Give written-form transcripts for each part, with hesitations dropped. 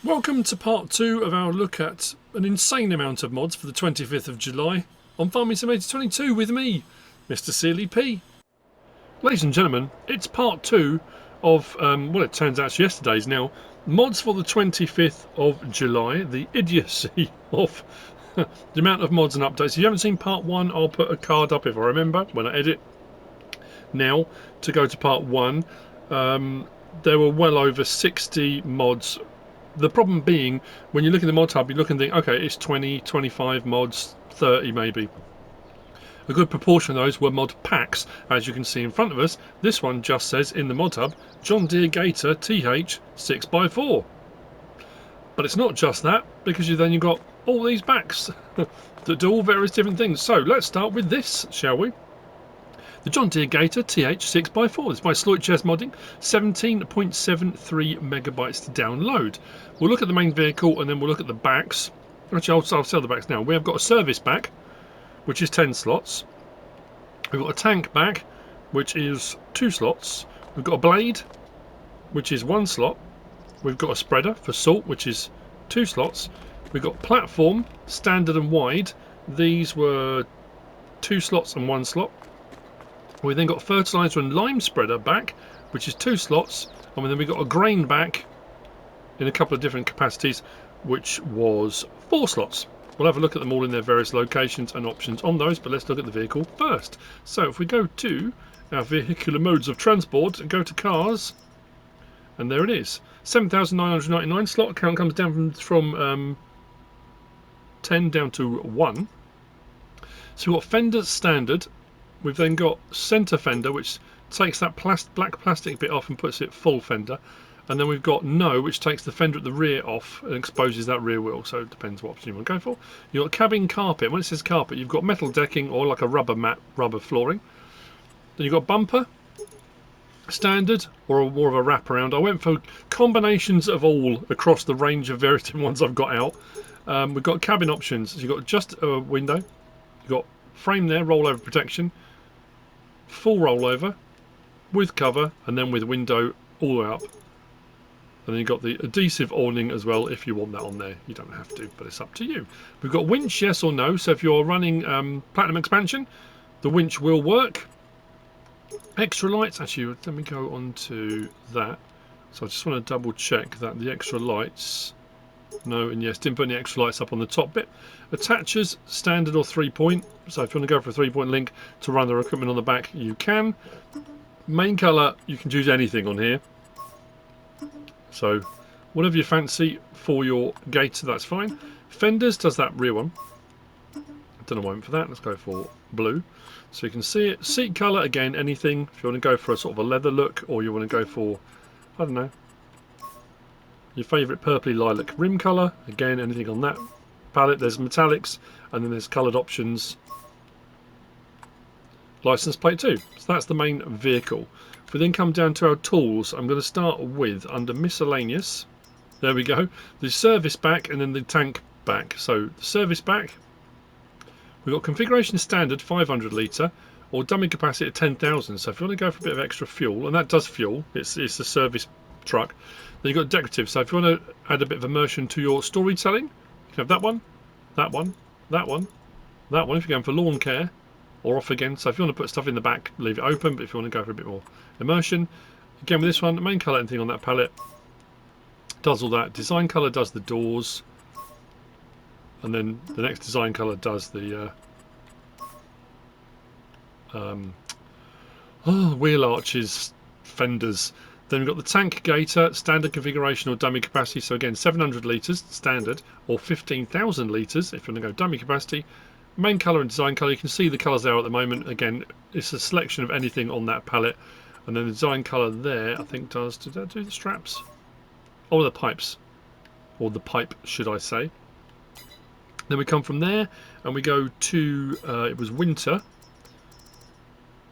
Welcome to part 2 of our look at an insane amount of mods for the 25th of July on Farming Simulator 22 with me, MrSealyp. Ladies and gentlemen, it's part 2 of, well, it turns out it's yesterday's now, mods for the 25th of July, the idiocy of the amount of mods and updates. If you haven't seen part 1, I'll put a card up if I remember when I edit now to go to part 1. There were well over 60 mods. The problem being, when you look at the Modhub, you look and think, okay, it's 20, 25 mods, 30 maybe. A good proportion of those were mod packs, as you can see in front of us. This one just says in the Modhub, John Deere Gator TH 6x4. But it's not just that, because you've got all these packs that do all various different things. So let's start with this, shall we? The John Deere Gator TH 6x4. It's by SleutjesModding, 17.73 megabytes to download. We'll look at the main vehicle and then we'll look at the backs. Actually, I'll sell the backs now. We have got a service back, which is 10 slots. We've got a tank back, which is 2 slots. We've got a blade, which is 1 slot. We've got a spreader for salt, which is 2 slots. We've got platform, standard and wide. These were 2 slots and 1 slot. We then got fertiliser and lime spreader back, which is 2 slots, and then we got a grain back in a couple of different capacities, which was 4 slots. We'll have a look at them all in their various locations and options on those, but let's look at the vehicle first. So if we go to our vehicular modes of transport and go to cars, and there it is, 7,999 slot count comes down from 10 down to 1. So we've got fender standard. We've then got centre fender, which takes that black plastic bit off and puts it full fender. And then we've got no, which takes the fender at the rear off and exposes that rear wheel. So it depends what option you want to go for. You've got cabin carpet. When it says carpet, you've got metal decking or like a rubber mat, rubber flooring. Then you've got bumper, standard, or more of a wraparound. I went for combinations of all across the range of various different ones I've got out. We've got cabin options. So you've got just a window. You've got frame there, rollover protection. Full rollover with cover and then with window all the way up, and then you've got the adhesive awning as well if you want that on there. You don't have to, but it's up to you. We've got winch, yes or no. So if you're running platinum expansion, the winch will work. Extra lights, actually let me go on to that. So I just want to double check that the extra lights, no and yes, didn't put any extra lights up on the top bit. Attachers, standard or 3-point. So if you want to go for a 3-point link to run the equipment on the back, you can. Main colour, you can choose anything on here. So whatever you fancy for your Gator, that's fine. Fenders does that rear one. Don't know why I went for that. Let's go for blue. So you can see it. Seat colour, again, anything. If you want to go for a sort of a leather look, or you want to go for, I don't know, your favourite purpley lilac rim colour, again, anything on that palette. There's metallics, and then there's coloured options. License plate too. So that's the main vehicle. If we then come down to our tools, I'm going to start with, under miscellaneous, there we go, the service back and then the tank back. So the service back, we've got configuration standard 500 litre or dummy capacity at 10,000. So if you want to go for a bit of extra fuel, and that does fuel, it's a service truck. Then you've got decorative. So if you want to add a bit of immersion to your storytelling, you can have that one, that one, that one, that one if you're going for lawn care, or off again. So if you want to put stuff in the back, leave it open, but if you want to go for a bit more immersion, again with this one, the main colour, anything on that palette does all that. Design colour does the doors, and then the next design colour does the wheel arches, fenders. Then we've got the tank Gator, standard configuration or dummy capacity. So again, 700 litres standard, or 15,000 litres if you want to go dummy capacity. Main colour and design colour, you can see the colours there at the moment. Again, it's a selection of anything on that palette. And then the design colour there, I think did that do the straps? Oh, the pipes. Or the pipe, should I say. Then we come from there and we go to, it was winter.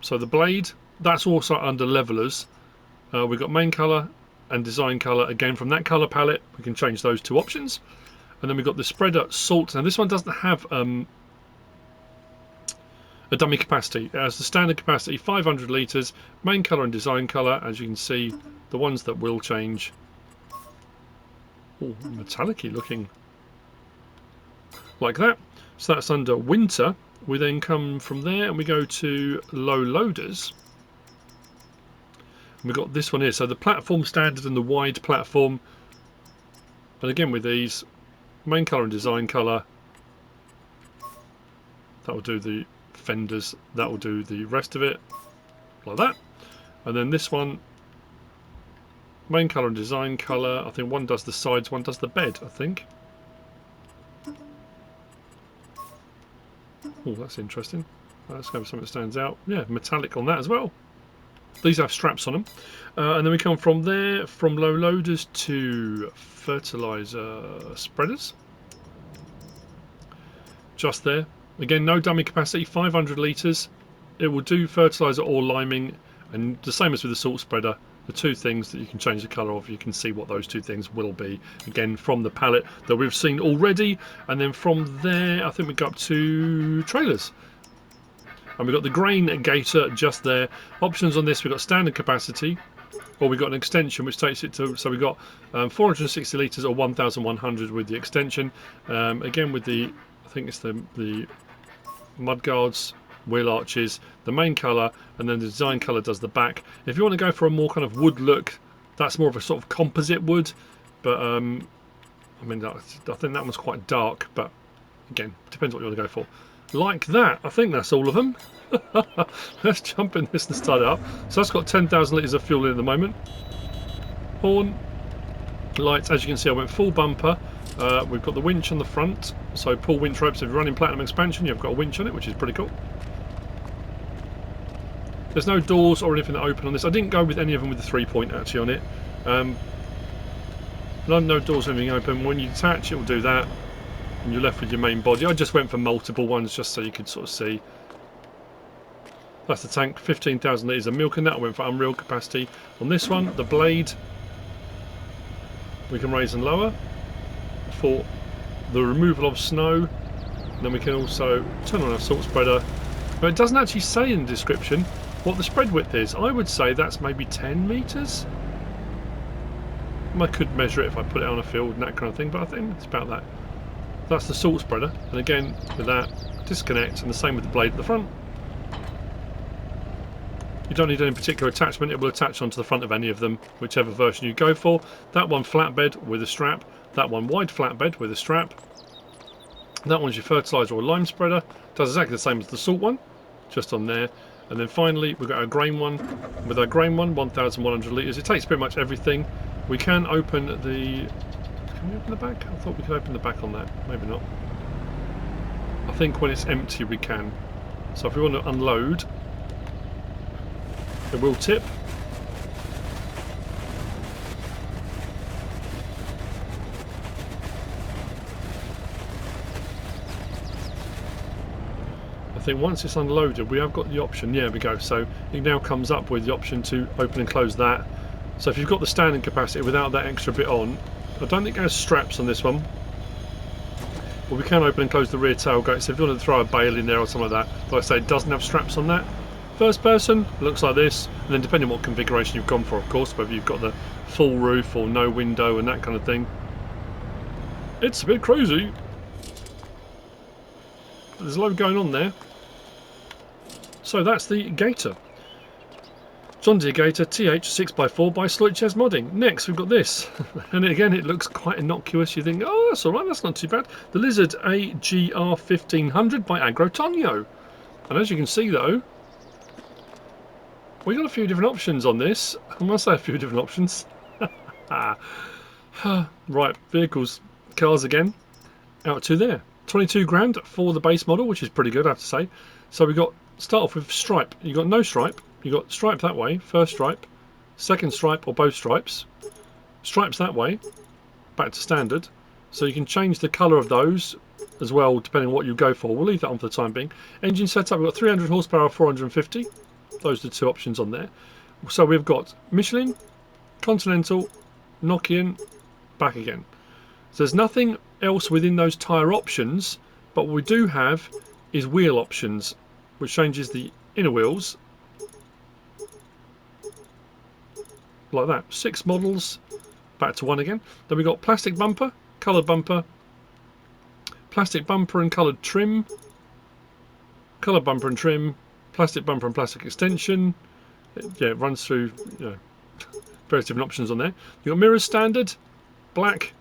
So the blade, that's also under levelers. We've got main colour and design colour. Again, from that colour palette, we can change those 2 options. And then we've got the spreader salt. Now this one doesn't have a dummy capacity. It has the standard capacity 500 litres, main colour and design colour. As you can see, the ones that will change Oh, metallic-y looking. Like that. So that's under winter. We then come from there and we go to low loaders. And we've got this one here. So the platform standard and the wide platform. And again with these, main colour and design colour. That will do the fenders. That will do the rest of it. Like that. And then this one, main colour and design colour. I think one does the sides, one does the bed, I think. Oh, that's interesting. Let's go with something that stands out. Yeah, metallic on that as well. These have straps on them. And then we come from there, from low loaders to fertiliser spreaders. Just there. Again, no dummy capacity, 500 litres. It will do fertiliser or liming, and the same as with the salt spreader. The two things that you can change the colour of, you can see what those two things will be. Again, from the palette that we've seen already. And then from there, I think we go up to trailers. And we've got the grain Gator just there. Options on this, we've got standard capacity, or we've got an extension which takes it to, so we've got 460 litres or 1,100 with the extension. Again with the, I think it's the mud guards, wheel arches, the main colour, and then the design colour does the back. If you want to go for a more kind of wood look, that's more of a sort of composite wood, but I mean, I think that one's quite dark, but again, depends what you want to go for. Like that, I think that's all of them. Let's jump in this and start it up. So that's got 10,000 litres of fuel in at the moment. Horn, lights, as you can see I went full bumper. We've got the winch on the front, so pull winch ropes. If you're running Platinum Expansion, you've got a winch on it, which is pretty cool. There's no doors or anything that open on this. I didn't go with any of them with the 3-point actually on it. No doors or anything open. When you detach, it will do that, and you're left with your main body. I just went for multiple ones just so you could sort of see. That's the tank, 15,000 litres of milk in that. I went for unreal capacity. On this one, the blade, we can raise and lower for the removal of snow. And then we can also turn on our salt spreader. But it doesn't actually say in the description what the spread width is. I would say that's maybe 10 metres. I could measure it if I put it on a field and that kind of thing, but I think it's about that. That's the salt spreader. And again, with that, disconnect, and the same with the blade at the front. You don't need any particular attachment, it will attach onto the front of any of them, whichever version you go for. That one flatbed with a strap, that one wide flatbed with a strap. That one's your fertiliser or lime spreader, does exactly the same as the salt one, just on there. And then finally we've got our grain one. With our grain one, 1,100 litres. It takes pretty much everything. We can open the... Can we open the back? I thought we could open the back on that. Maybe not. I think when it's empty we can. So if we want to unload, it will tip. I think once it's unloaded we have got the option, yeah we go, so it now comes up with the option to open and close that. So if you've got the standing capacity without that extra bit on, I don't think it has straps on this one, but we can open and close the rear tailgate. So if you want to throw a bale in there or something like that, like I say, it doesn't have straps on that. First person looks like this, and then depending on what configuration you've gone for, of course, whether you've got the full roof or no window and that kind of thing, it's a bit crazy. There's a lot going on there. So that's the Gator. John Deere Gator TH6x4 by SleutjesModding. Next we've got this, and again it looks quite innocuous. You think, oh that's alright, that's not too bad. The Lizard AGR1500 by Agro Tonho. And as you can see though, we got a few different options on this. I must say a few different options. Right, vehicles, cars again, out to there. 22 grand for the base model, which is pretty good I have to say. So we got, start off with stripe. You got no stripe. You got stripe that way, first stripe, second stripe or both stripes. Stripes that way, back to standard. So you can change the colour of those as well depending on what you go for. We'll leave that on for the time being. Engine setup, we've got 300 horsepower, 450. Those are the two options on there. So we've got Michelin, Continental, Nokian, back again. So there's nothing else within those tyre options, but what we do have is wheel options, which changes the inner wheels like that. 6 models, back to 1 again. Then we've got plastic bumper, coloured bumper, plastic bumper and coloured trim, coloured bumper and trim, plastic bumper and plastic extension. Yeah, it runs through, you know, various different options on there. You've got mirrors standard, black,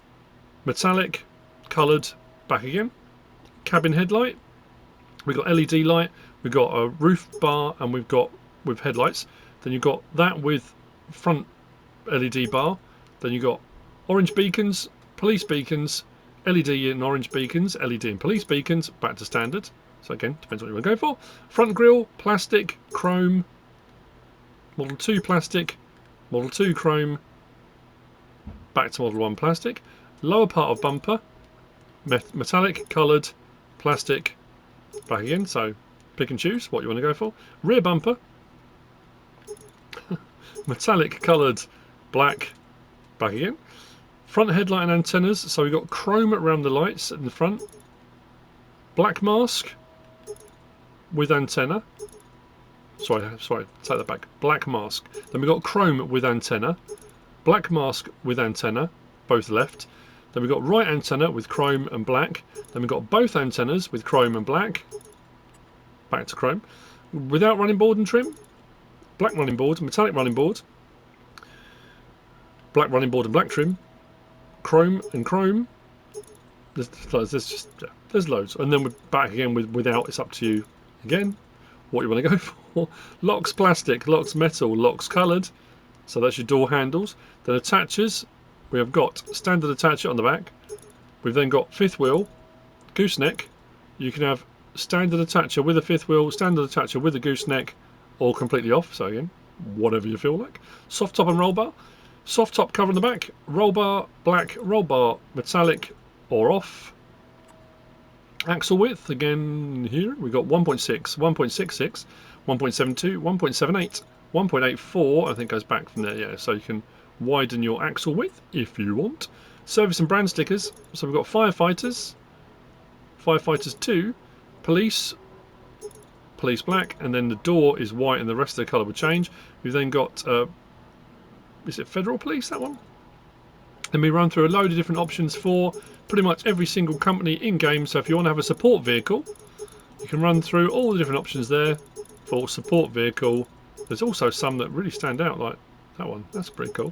metallic, coloured, back again. Cabin headlight. We've got LED light, we've got a roof bar, and we've got with headlights. Then you've got that with front LED bar. Then you've got orange beacons, police beacons, LED and orange beacons, LED and police beacons, back to standard. So again, depends what you want to go for. Front grille, plastic, chrome, Model 2 plastic, Model 2 chrome, back to Model 1 plastic. Lower part of bumper, metallic, coloured, plastic, back again, so pick and choose what you want to go for. Rear bumper, metallic, coloured, black, back again. Front headlight and antennas, so we've got chrome around the lights in the front. Black mask with antenna. Sorry, take that back. Black mask. Then we've got chrome with antenna. Black mask with antenna, both left. Then we've got right antenna with chrome and black. Then we've got both antennas with chrome and black. Back to chrome. Without running board and trim. Black running board, metallic running board. Black running board and black trim. Chrome and chrome. There's loads. And then we're back again with without. It's up to you again what you want to go for. Locks plastic, locks metal, locks coloured. So that's your door handles. Then attachers. We have got standard attacher on the back. We've then got fifth wheel, gooseneck. You can have standard attacher with a fifth wheel, standard attacher with a gooseneck, or completely off. So again, whatever you feel like. Soft top and roll bar. Soft top cover on the back. Roll bar, black, roll bar, metallic, or off. Axle width, again here, we've got 1.6, 1.66, 1.72, 1.78, 1.84, I think goes back from there, yeah, so you can widen your axle width if you want. Service and brand stickers, so we've got firefighters, firefighters 2, police, police black, and then the door is white and the rest of the colour will change. We've then got, is it federal police, that one? Then we run through a load of different options for pretty much every single company in game. So if you want to have a support vehicle, you can run through all the different options there for support vehicle. There's also some that really stand out, like that one. That's pretty cool.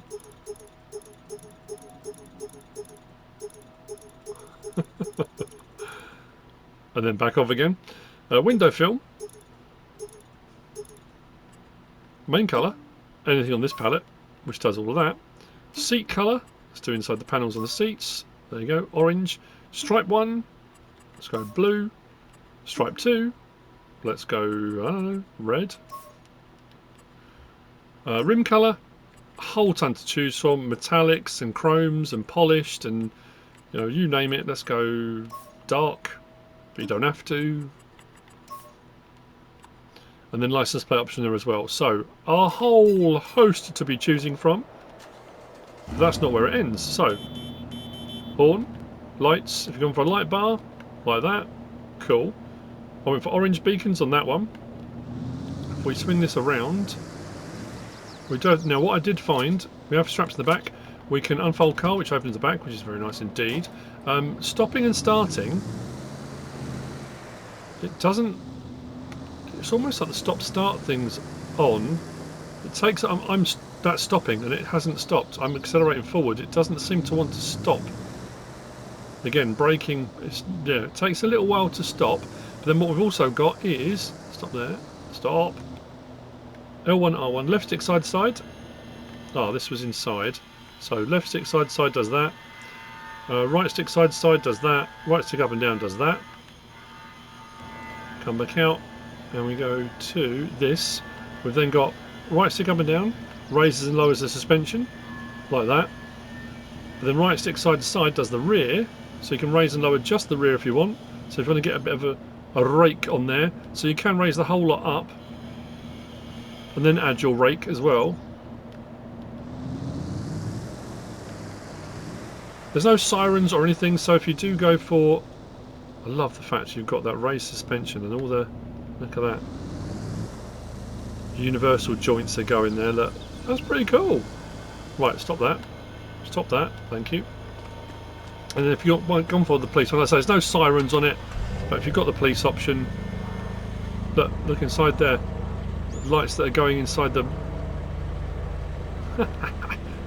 And then back off again. Window film. Main colour. Anything on this palette, which does all of that. Seat colour. Let's do inside the panels on the seats. There you go. Orange. Stripe 1. Let's go blue. Stripe 2. Let's go, I don't know, red. Rim colour. A whole ton to choose from. Metallics and chromes and polished and, you know, you name it. Let's go dark. But you don't have to. And then license plate option there as well. So, our whole host to be choosing from. That's not where it ends. So, horn, lights. If you're going for a light bar, like that, cool. I went for orange beacons on that one. If we swing this around, we don't. Now, what I did find, we have straps in the back. We can unfold car, which opens the back, which is very nice indeed. Stopping and starting, it doesn't. It's almost like the stop-start thing's on. It takes. That's stopping and it hasn't stopped. I'm accelerating forward. It doesn't seem to want to stop. Again, braking. Yeah, it takes a little while to stop. But then what we've also got is stop there. Stop. L1, R1. Left stick side to side. Oh, this was inside. So left stick side to side does that. Right stick side to side does that. Right stick up and down does that. Come back out. And we go to this. We've then got right stick up and down. Raises and lowers the suspension, like that. But then right stick side to side does the rear, so you can raise and lower just the rear if you want. So if you want to get a bit of a rake on there, so you can raise the whole lot up, and then add your rake as well. There's no sirens or anything, so if you do go for... I love the fact you've got that raised suspension and all the... Look at that. Universal joints that go in there, look. That's pretty cool. Right, stop that. Stop that, thank you. And then if you've gone for the police, like I say, there's no sirens on it, but if you've got the police option, look inside there. Lights that are going inside them.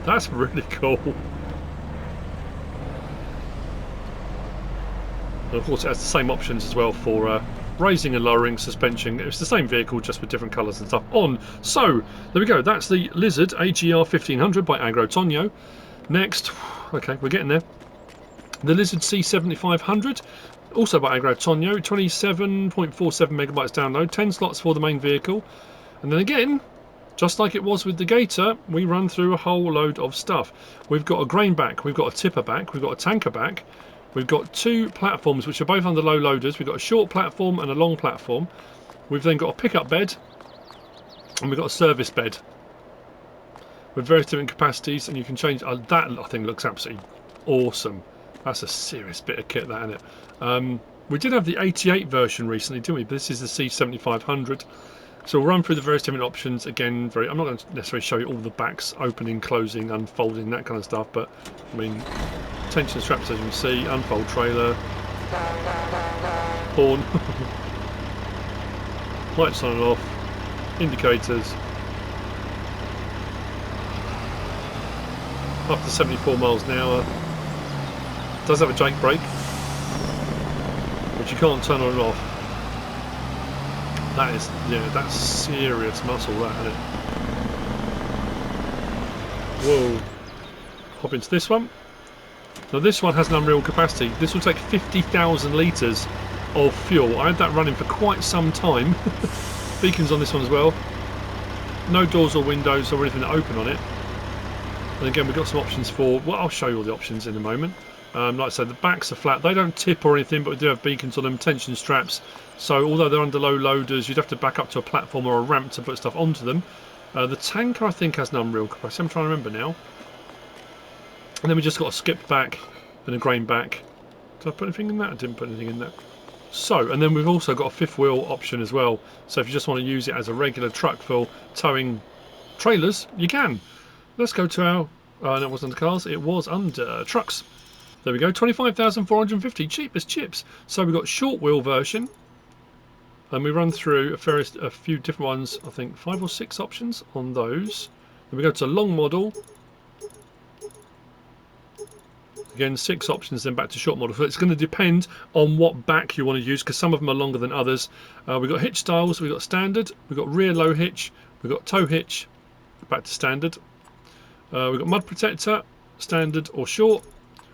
That's really cool. And of course it has the same options as well for raising and lowering, suspension. It's the same vehicle just with different colours and stuff on. So there we go, that's the Lizard AGR 1500 by Agro Tonho. Next, okay, we're getting there, the Lizard C7500, also by Agro Tonho, 27.47 megabytes download, 10 slots for the main vehicle. And then again, just like it was with the Gator, we run through a whole load of stuff. We've got a grain back, we've got a tipper back, we've got a tanker back, we've got two platforms which are both under low loaders. We've got a short platform and a long platform. We've then got a pickup bed and we've got a service bed with various different capacities, and you can change that. I think looks absolutely awesome. That's a serious bit of kit, that, isn't it? We did have the 88 version recently, didn't we? But this is the C7500. So we'll run through the various different options again. I'm not going to necessarily show you all the backs, opening, closing, unfolding, that kind of stuff, but I mean, tension straps, as you can see, unfold trailer, horn, lights on and off, indicators, up to 74 miles an hour. Does have a Jake brake, which you can't turn on and off. That is, yeah, that's serious muscle, that, isn't it? Whoa. Hop into this one. Now this one has an unreal capacity. This will take 50,000 litres of fuel. I had that running for quite some time. Beacons on this one as well. No doors or windows or anything that open on it. And again, we've got some options for, well, I'll show you all the options in a moment. Like I said, the backs are flat. They don't tip or anything, but we do have beacons on them, tension straps. So although they're under low loaders, you'd have to back up to a platform or a ramp to put stuff onto them. The tanker, I think, has an unreal capacity. I'm trying to remember now. And then we just got a skip back and a grain back. Did I put anything in that? I didn't put anything in that. So, and then we've also got a fifth wheel option as well. So if you just want to use it as a regular truck for towing trailers, you can. Let's go to our... no, it wasn't under cars. It was under trucks. There we go, 25,450, cheap as chips. So we've got short wheel version, and we run through a few different ones. I think 5 or 6 options on those. Then we go to long model. Again, 6 options, then back to short model. So it's going to depend on what back you want to use, because some of them are longer than others. We've got hitch styles. We've got standard. We've got rear low hitch. We've got tow hitch. Back to standard. We've got mud protector, standard or short.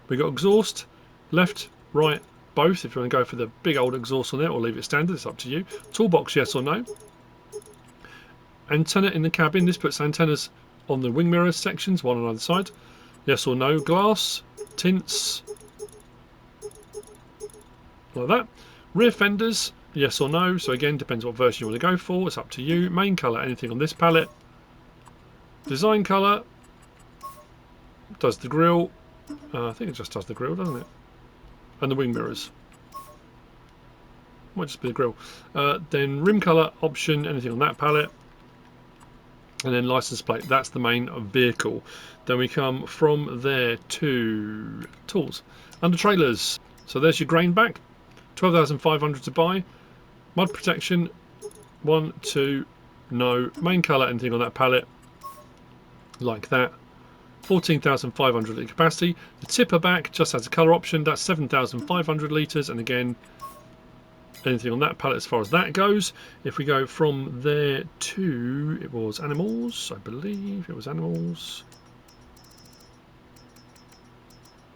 We've got exhaust, left, right, both. If you want to go for the big old exhaust on there or leave it standard, it's up to you. Toolbox, yes or no. Antenna in the cabin. This puts antennas on the wing mirror sections, one on either side. Yes or no. Glass, tints, like that. Rear fenders, yes or no. So again, depends what version you want to go for. It's up to you. Main colour, anything on this palette. Design colour, does the grille. I think it just does the grille, doesn't it? And the wing mirrors. Might just be the grille. Then rim colour option, anything on that palette. And then license plate, that's the main vehicle. Then we come from there to tools. Under trailers, so there's your grain back. 12,500 to buy. Mud protection, 1, 2, no. Main colour, anything on that palette. Like that. 14,500 litre capacity. The tipper back just has a colour option. That's 7,500 litres, and again, anything on that palette as far as that goes. If we go from there to, it was animals, I believe it was animals.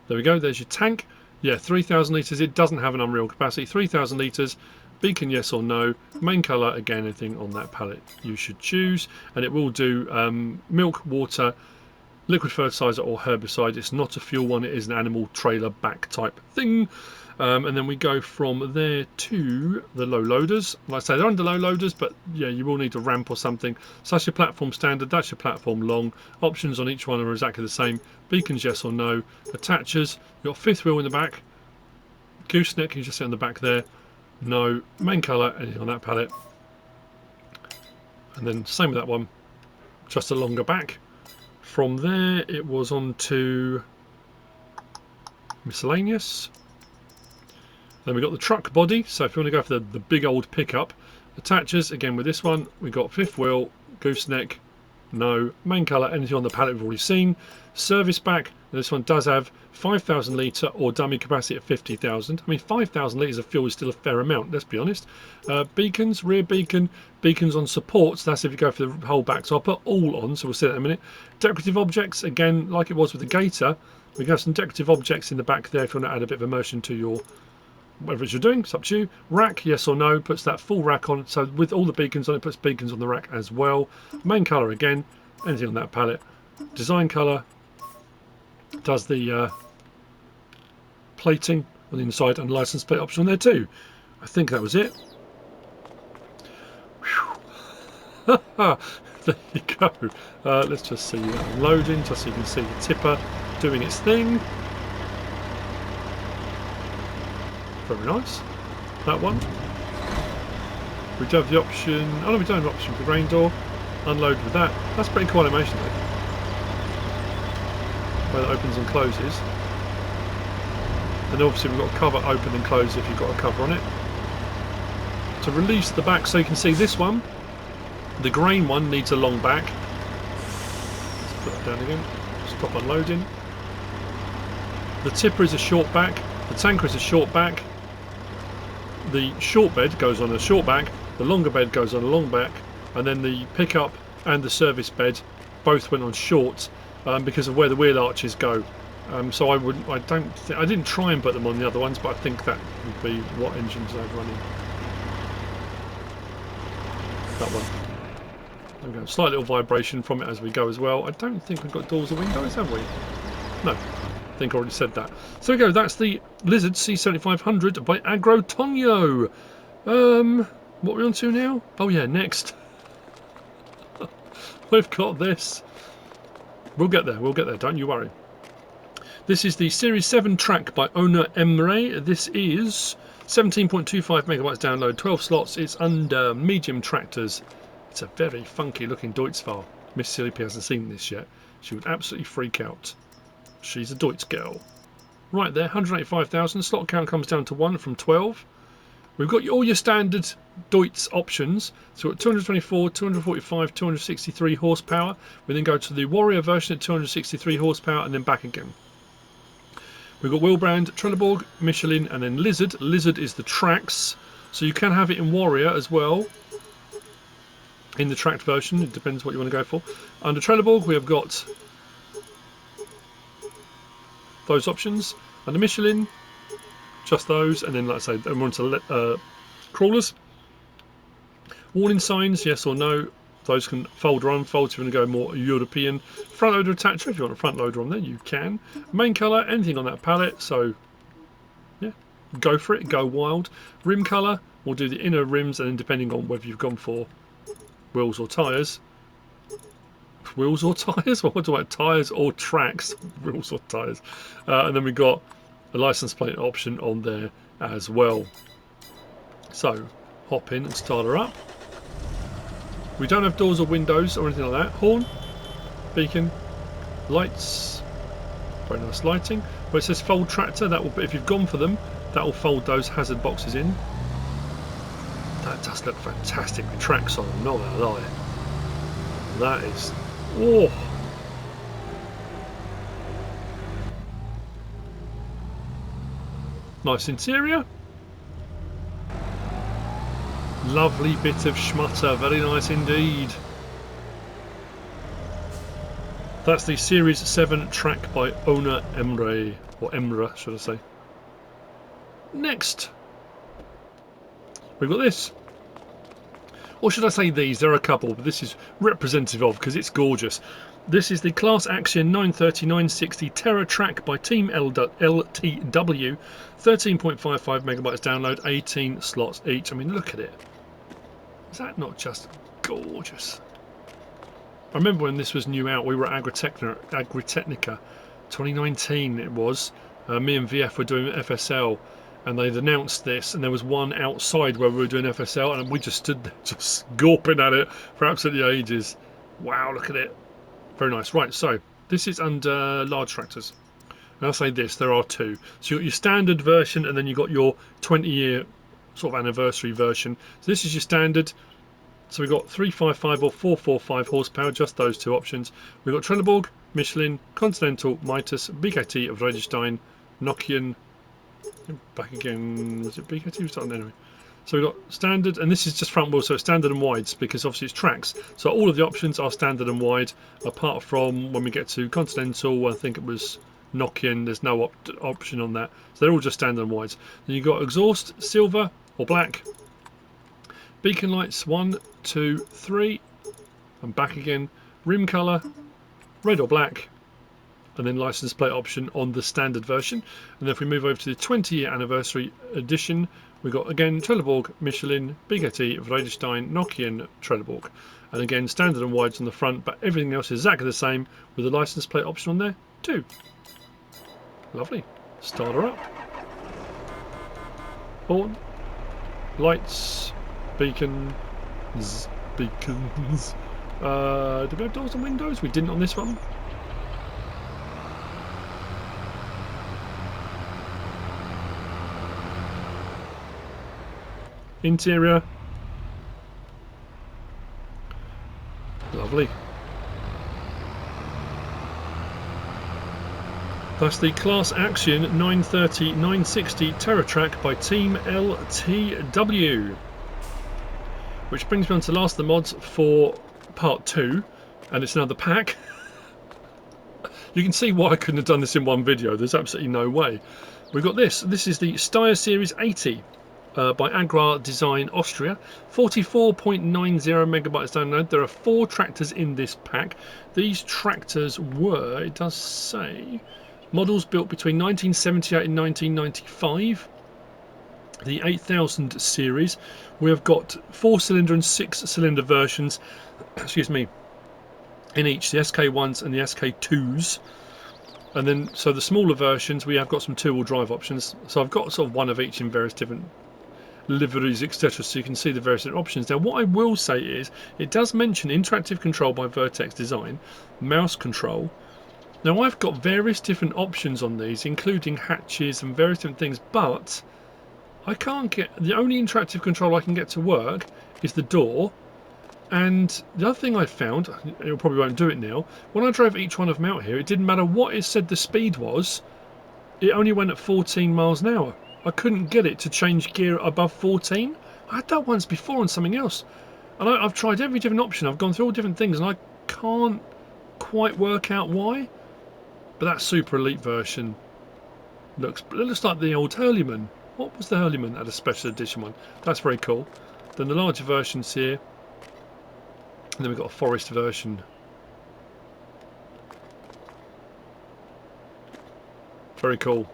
There we go. There's your tank. Yeah, 3,000 litres. It doesn't have an unreal capacity. 3,000 litres. Beacon, yes or no. Main colour, again, anything on that palette you should choose, and it will do milk, water, liquid fertilizer or herbicide. It's not a fuel one, it is an animal trailer back type thing. And then we go from there to the low loaders. Like I say, they're under low loaders, but yeah, you will need a ramp or something. So that's your platform standard, that's your platform long. Options on each one are exactly the same. Beacons, yes or no. Attachers, you've got fifth wheel in the back. Gooseneck, you just sit on the back there. No. Main colour, anything on that palette. And then same with that one, just a longer back. From there it was on to miscellaneous. Then we got the truck body, so if you want to go for the big old pickup. Attachers, again with this one, we got fifth wheel, gooseneck, no. Main colour, anything on the pallet we've already seen. Service back, this one does have 5,000 litre or dummy capacity at 50,000. I mean, 5,000 litres of fuel is still a fair amount, let's be honest. Beacons, rear beacon, beacons on supports, that's if you go for the whole back. So I'll put all on, so we'll see that in a minute. Decorative objects, again, like it was with the Gator, we have some decorative objects in the back there if you want to add a bit of immersion to your whatever you're doing, it's up to you. Rack, yes or no, puts that full rack on. So with all the beacons on it, puts beacons on the rack as well. Main colour again, anything on that palette. Design colour does the plating on the inside and license plate option on there too. I think that was it. There you go. Let's just see that loading, just so you can see the tipper doing its thing. Very nice. That one. We do have the option. Oh no, we don't have an option for grain door. Unload with that. That's pretty cool animation though. Where that opens and closes. And obviously we've got a cover open and close if you've got a cover on it. To release the back, so you can see this one. The grain one needs a long back. Let's put that down again. Stop unloading. The tipper is a short back. The tanker is a short back. The short bed goes on a short back, the longer bed goes on a long back, and then the pickup and the service bed both went on short because of where the wheel arches go. So I didn't try and put them on the other ones, but I think that would be what engines are running. That one. There we go. Slight little vibration from it as we go as well. I don't think we've got doors or windows, have we? No. I think I already said that. So we go, that's the Lizard C7500 by Agro Tonho. What are we on to now? Oh yeah, next. We've got this. We'll get there, don't you worry. This is the Series 7 TRAC by Onur Emre. This is 17.25 megabytes download, 12 slots. It's under medium tractors. It's a very funky looking Deutz file. MrSealyp hasn't seen this yet. She would absolutely freak out. She's a Deutz girl. Right there, 185,000. Slot count comes down to 1 from 12. We've got all your standard Deutz options. So we've got 224, 245, 263 horsepower. We then go to the Warrior version at 263 horsepower and then back again. We've got Wheelbrand, Trelleborg, Michelin and then Lizard. Lizard is the TRACs. So you can have it in Warrior as well. In the tracked version, it depends what you want to go for. Under Trelleborg we have got those options. Under Michelin, just those, and then like I say, then we're on to crawlers. Warning signs, yes or no. Those can fold or unfold, so if you want to go more European. Front loader attacher, if you want a front loader on there, you can. Main colour, anything on that palette, so yeah, go for it, go wild. Rim colour, we'll do the inner rims, and then depending on whether you've gone for wheels or tyres. Wheels or tyres? What do I about tyres or tracks? Wheels or tyres. And then we've got a license plate option on there as well. So hop in and start her up. We don't have doors or windows or anything like that. Horn, beacon, lights, very nice lighting. Where it says fold tractor, that will, if you've gone for them, that will fold those hazard boxes in. That does look fantastic with tracks on, I'm not gonna lie. That is, oh, nice interior. Lovely bit of schmutter, very nice indeed. That's the Series 7 TRAC by Onur Emre, or Emre should I say. Next, we've got this. Or should I say these? There are a couple, but this is representative of, because it's gorgeous. This is the CLAAS AXION 930-960 TERRA TRAC by Team LTW. 13.55 megabytes download, 18 slots each. I mean, look at it. Is that not just gorgeous? I remember when this was new out, we were at Agritechnica 2019 it was. Me and VF were doing FSL, and they'd announced this, and there was one outside where we were doing FSL, and we just stood there just gawping at it for absolutely ages. Wow, look at it. Very nice. Right, so this is under large tractors. And I'll say this, there are two. So you've got your standard version and then you've got your 20-year sort of anniversary version. So this is your standard. So we've got 355 or 445 horsepower, just those two options. We've got Trelleborg, Michelin, Continental, Mitas, BKT of Vredestein, Nokian, back again, was it BKT? Starting anyway. So we've got standard, and this is just front wheel, so it's standard and wides because obviously it's tracks. So all of the options are standard and wide, apart from when we get to Continental, I think it was Nokian, there's no option on that. So they're all just standard and wides. Then you've got exhaust, silver or black. Beacon lights 1, 2, 3, and back again. Rim colour, red or black, and then license plate option on the standard version. And then if we move over to the 20-year anniversary edition, we've got again Trelleborg, Michelin, BKT, Vredestein, Nokian, Trelleborg. And again standard and wides on the front, but everything else is exactly the same with the license plate option on there too. Lovely. Start her up. Horn, lights, beacons. Do we have doors and windows? We didn't on this one. Interior. Lovely. That's the CLAAS AXION 930-960 TERRA TRAC by Team LTW. Which brings me on to the last of the mods for part 2, and it's another pack. You can see why I couldn't have done this in one video, there's absolutely no way. We've got this is the Steyr Series 80 by AgrarDesignAustria, 44.90 megabytes download. There are 4 tractors in this pack. These tractors were, it does say, models built between 1978 and 1995. The 8000 series. We have got 4-cylinder and 6-cylinder versions, excuse me, in each, the SK1s and the SK2s. And then, so the smaller versions, we have got some 2-wheel drive options. So I've got sort of one of each in various different liveries, etc. So you can see the various different options. Now, what I will say is, it does mention interactive control by Vertex Design, mouse control. Now, I've got various different options on these, including hatches and various different things, but I can't get, the only interactive control I can get to work is the door. And the other thing I found, it probably won't do it now, when I drove each one of them out here, it didn't matter what it said the speed was, it only went at 14 miles an hour. I couldn't get it to change gear above 14. I had that once before on something else. And I've tried every different option, I've gone through all different things, and I can't quite work out why. But that Super Elite version looks like the old Hurleyman. What was the Hurleyman? Had a special edition one. That's very cool. Then the larger versions here. And then we've got a forest version. Very cool.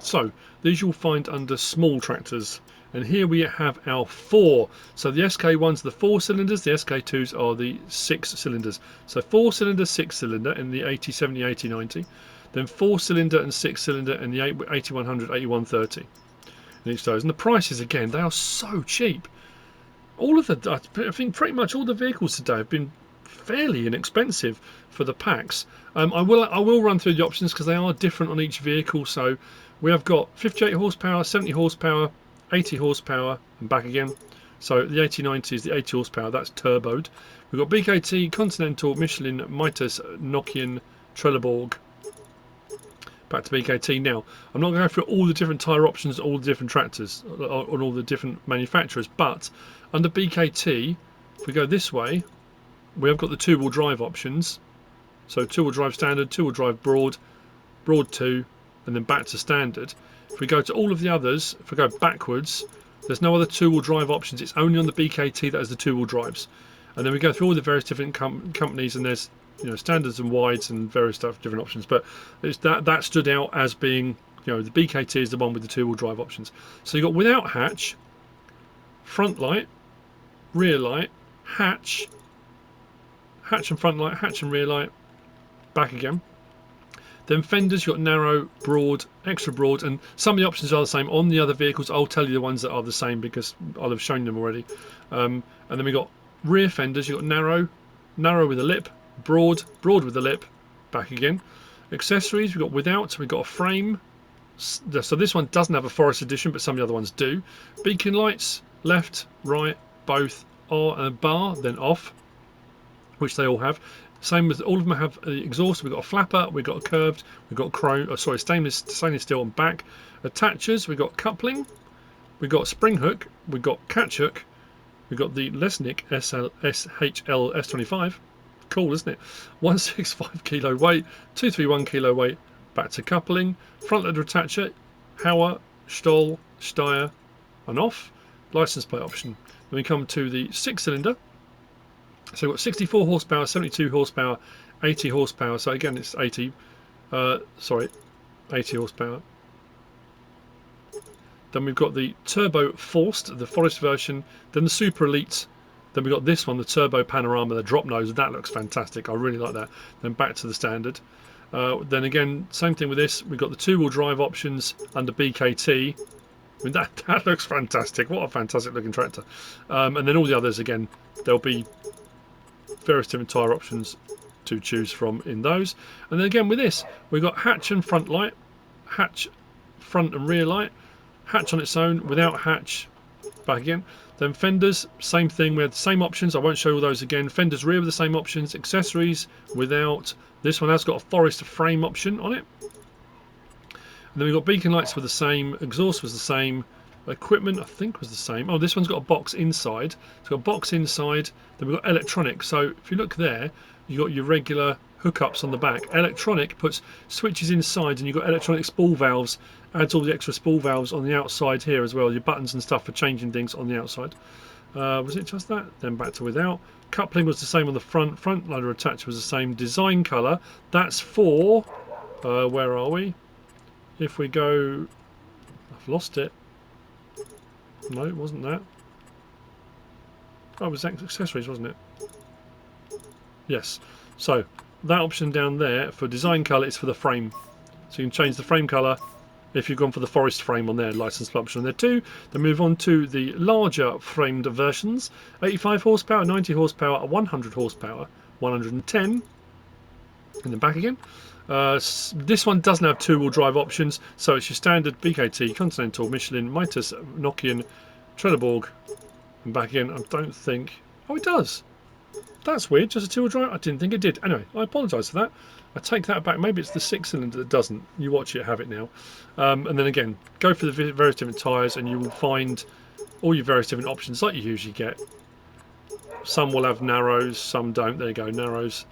So, these you'll find under small tractors. And here we have our 4. So the SK1s are the 4 cylinders, the SK2s are the 6 cylinders. So 4 cylinder, 6 cylinder in the 80, 70, 80, 90. Then 4 cylinder and 6 cylinder in the 8100, 8130. In each of those. And the prices, again, they are so cheap. All of the, I think pretty much all the vehicles today have been fairly inexpensive for the packs. I will run through the options because they are different on each vehicle. So we have got 58 horsepower, 70 horsepower, 80 horsepower, and back again. So the 8090 is the 80 horsepower, that's turboed. We've got BKT, Continental, Michelin, Mitas, Nokian, Trelleborg. Back to BKT now. I'm not going to go through all the different tyre options, all the different tractors, on all the different manufacturers, but under BKT, if we go this way, we have got the 2-wheel drive options. So 2-wheel drive standard, 2-wheel drive broad, broad 2, and then back to standard. If we go to all of the others, if we go backwards, there's no other 2-wheel drive options. It's only on the BKT that has the 2-wheel drives. And then we go through all the various different companies, and there's, you know, standards and wides and various stuff, different options. But it's that stood out as being, you know, the BKT is the one with the 2-wheel drive options. So you've got without hatch, front light, rear light, hatch and front light, hatch and rear light, back again. Then fenders, you've got narrow, broad, extra broad, and some of the options are the same. On the other vehicles, I'll tell you the ones that are the same because I'll have shown them already. And then we've got rear fenders, you've got narrow with a lip, broad with the lip, back again. Accessories, we've got without, we've got a frame. So this one doesn't have a forest edition, but some of the other ones do. Beacon lights, left, right, both, are and bar, then off, which they all have. Same with all of them have the exhaust. We've got a flapper, we've got a curved, we've got chrome, stainless steel on back. Attachers, we've got coupling, we've got spring hook, we've got catch hook, we've got the Lesnick SHL S25. Cool, isn't it? 165 kilo weight, 231 kilo weight. Back to coupling, front loader attacher, Hauer, Stoll, Steyr, and off. License plate option. Then we come to the 6-cylinder. So we've got 64 horsepower, 72 horsepower, 80 horsepower. So again, it's 80 horsepower. Then we've got the turbo forced, the forest version. Then the super elite. Then we've got this one, the turbo panorama, the drop nose. That looks fantastic. I really like that. Then back to the standard. Then again, same thing with this. We've got the 2-wheel drive options under BKT. I mean, that looks fantastic. What a fantastic looking tractor. And then all the others, again, there'll be various different tyre options to choose from in those. And then again with this, we've got hatch and front light, hatch front and rear light, hatch on its own, without hatch, back again. Then fenders, same thing, we have the same options. I won't show all those again. Fenders rear with the same options. Accessories without. This one has got a forest frame option on it. And then we've got beacon lights with the same. Exhaust was the same. Equipment I think was the same. Oh, this one's got a box inside. It's got a box inside. Then we've got electronic. So if you look there, you've got your regular hookups on the back. Electronic puts switches inside, and you've got electronic spool valves. Adds all the extra spool valves on the outside here as well. Your buttons and stuff for changing things on the outside. Was it just that? Then back to without. Coupling was the same on the front. Front loader attacher was the same. Design colour. That's for. Where are we? If we go. I've lost it. No, it wasn't that. Oh, it was accessories, wasn't it? Yes. So that option down there for design colour is for the frame. So you can change the frame colour if you've gone for the forest frame on there, license plate option on there too. Then move on to the larger framed versions. 85 horsepower, 90 horsepower, 100 horsepower, 110. And then back again. This one doesn't have 2-wheel drive options, so it's your standard BKT, Continental, Michelin, Mitas, Nokian, Trelleborg, and back again. I don't think. Oh, it does. That's weird. Just a 2-wheel drive. I didn't think it did. Anyway, I apologise for that. I take that back. Maybe it's the 6-cylinder that doesn't. You watch it, have it now. And then again, go for the various different tyres, and you will find all your various different options like you usually get. Some will have narrows, some don't. There you go, narrows.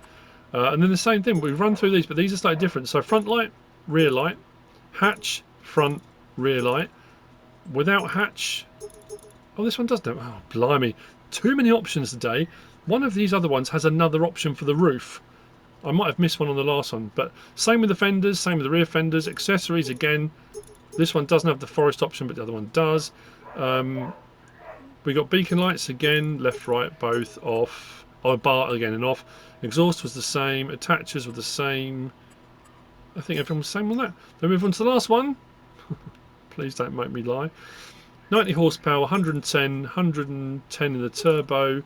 And then the same thing, we've run through these, but these are slightly different. So front light, rear light, hatch, front, rear light, without hatch. Oh, this one doesn't have, oh, blimey. Too many options today. One of these other ones has another option for the roof. I might have missed one on the last one, but same with the fenders, same with the rear fenders. Accessories, again, this one doesn't have the forest option, but the other one does. We got beacon lights again, left, right, both off. Oh, bar again and off. Exhaust was the same. Attachers were the same. I think everyone was the same on that. Then move on to the last one. Please don't make me lie. 90 horsepower, 110, 110 in the turbo.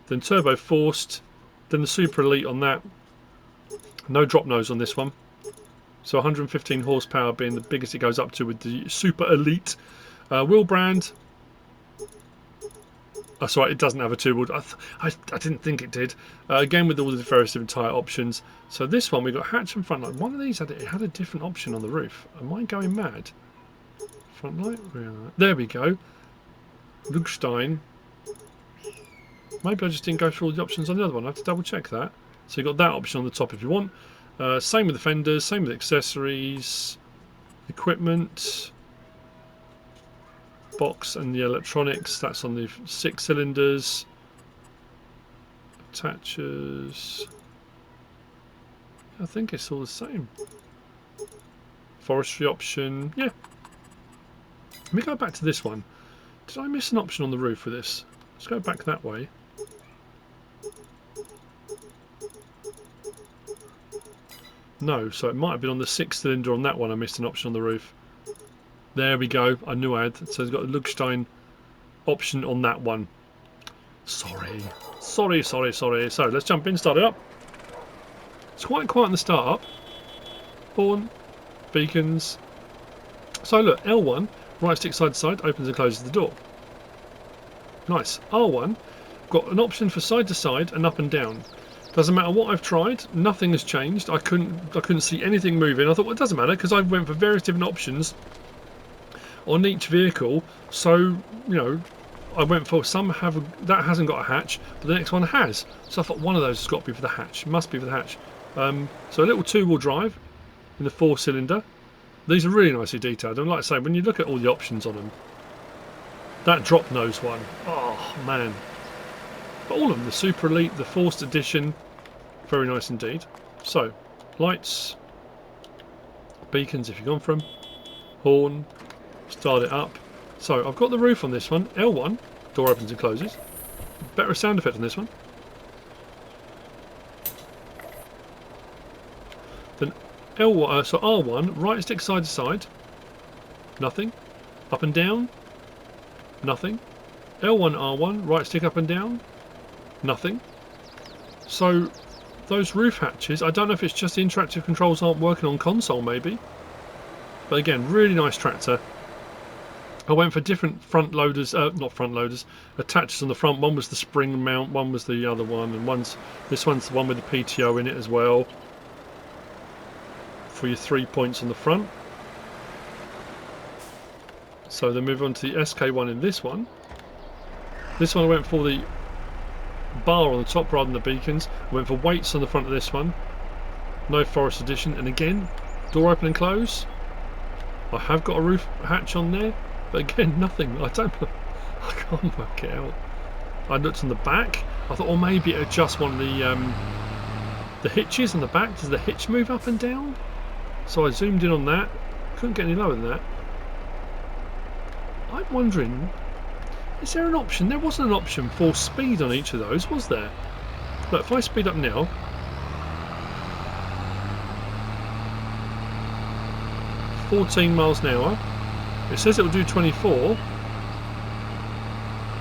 Then turbo forced. Then the super elite on that. No drop nose on this one. So 115 horsepower being the biggest it goes up to with the super elite. Wheel brand. Oh, sorry, it doesn't have a 2-wheel. I didn't think it did. Again, with all the various different tyre options. So this one, we've got hatch and front light. One of these had a different option on the roof. Am I going mad? Front light, rear light. There we go. Lugstein. Maybe I just didn't go through all the options on the other one. I have to double check that. So you've got that option on the top if you want. Same with the fenders, same with accessories, equipment, box and the electronics. That's on the 6 cylinders. Attachers. I think it's all the same. Forestry option. Yeah. Let me go back to this one. Did I miss an option on the roof with this? Let's go back that way. No, so it might have been on the 6 cylinder on that one. I missed an option on the roof. There we go. I knew I had. So it's got a Lugstein option on that one. Sorry. So let's jump in, start it up. It's quite quiet on the start up. Horn, beacons. So look, L1, right stick side to side, opens and closes the door. Nice. R1, got an option for side to side and up and down. Doesn't matter what I've tried, nothing has changed. I couldn't see anything moving. I thought, well, it doesn't matter because I went for various different options on each vehicle. So, you know, I went for that hasn't got a hatch, but the next one has. So I thought one of those has got to be for the hatch. Must be for the hatch. So a little two-wheel drive in the 4-cylinder. These are really nicely detailed. And like I say, when you look at all the options on them, that drop nose one, oh man. But all of them, the Super Elite, the Forced Edition, very nice indeed. So, lights, beacons if you've gone from, horn, start it up. So, I've got the roof on this one, L1, door opens and closes. Better sound effect on this one. Then L1, so R1, right stick side to side, nothing. Up and down, nothing. L1, R1, right stick up and down, nothing. So those roof hatches, I don't know if it's just the interactive controls aren't working on console maybe, but again, really nice tractor. I went for different front loaders, not front loaders, attachers on the front. One was the spring mount, one was the other one, and this one's the one with the PTO in it as well for your 3 points on the front. So then move on to the SK1 in this one. This one I went for the bar on the top rather than the beacons. I went for weights on the front of this one. No Forest Edition, and again, door open and close. I have got a roof hatch on there, but again, nothing. I can't work it out. I looked on the back. I thought, oh, maybe it just one of the hitches on the back. Does the hitch move up and down? So I zoomed in on that. Couldn't get any lower than that. I'm wondering, is there an option? There wasn't an option for speed on each of those, was there? Look, if I speed up now, (14 miles an hour), it says it will do 24,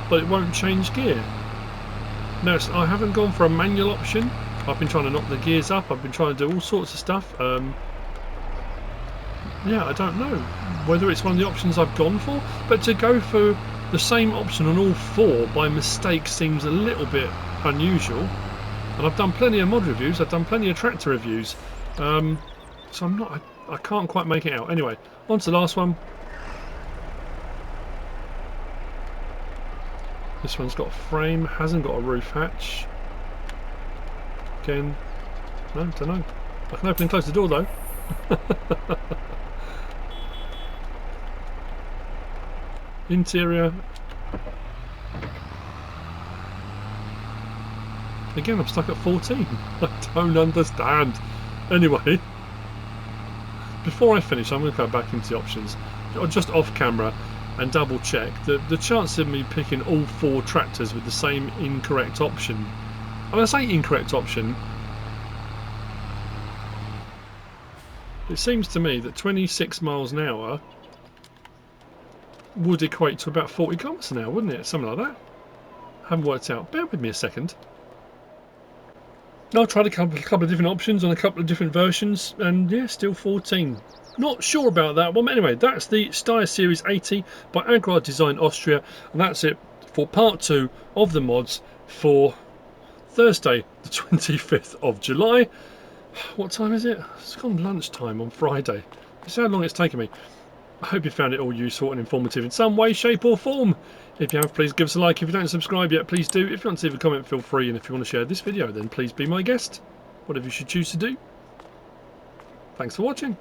but it won't change gear. No, I haven't gone for a manual option. I've been trying to knock the gears up. I've been trying to do all sorts of stuff. Yeah, I don't know whether it's one of the options I've gone for, but to go for the same option on all four by mistake seems a little bit unusual. And I've done plenty of mod reviews, I've done plenty of tractor reviews, so I can't quite make it out. Anyway, on to the last one. This one's got a frame, hasn't got a roof hatch. Again, no, don't know. I can open and close the door though. Interior. Again, I'm stuck at 14. I don't understand. Anyway, before I finish, I'm going to go back into the options, just off camera, and double check the chance of me picking all four tractors with the same incorrect option. And I say incorrect option, it seems to me that 26 miles an hour would equate to about 40 kilometers an hour, wouldn't it? Something like that. Haven't worked out. Bear with me a second. I tried a couple of different options on a couple of different versions, and yeah, still 14. Not sure about that one, but anyway, that's the Steyr Series 80 by AgrarDesignAustria, and that's it for part 2 of the mods for Thursday, the 25th of July. What time is it? It's gone lunchtime on Friday. This is how long it's taken me. I hope you found it all useful and informative in some way, shape or form. If you have, please give us a like. If you don't subscribe yet, please do. If you want to leave a comment, feel free. And if you want to share this video, then please be my guest. Whatever you should choose to do. Thanks for watching.